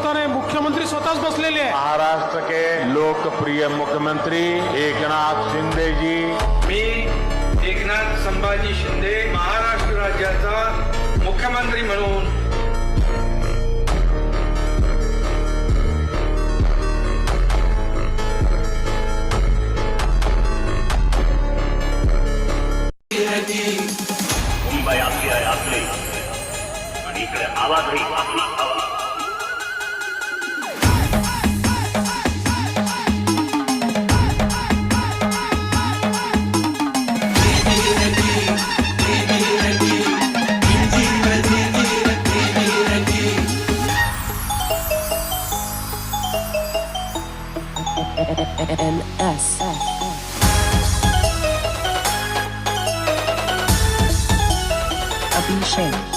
होताना मुख्यमंत्री स्वतःच बसलेले आहे. महाराष्ट्र के लोकप्रिय मुख्यमंत्री एकनाथ शिंदे जी. मी एकनाथ संभाजी शिंदे महाराष्ट्र राज्याचा मुख्यमंत्री म्हणून मुंबई आपली आहे आपली आणि इकडे आवाजही आपला हवा. NS Abhishek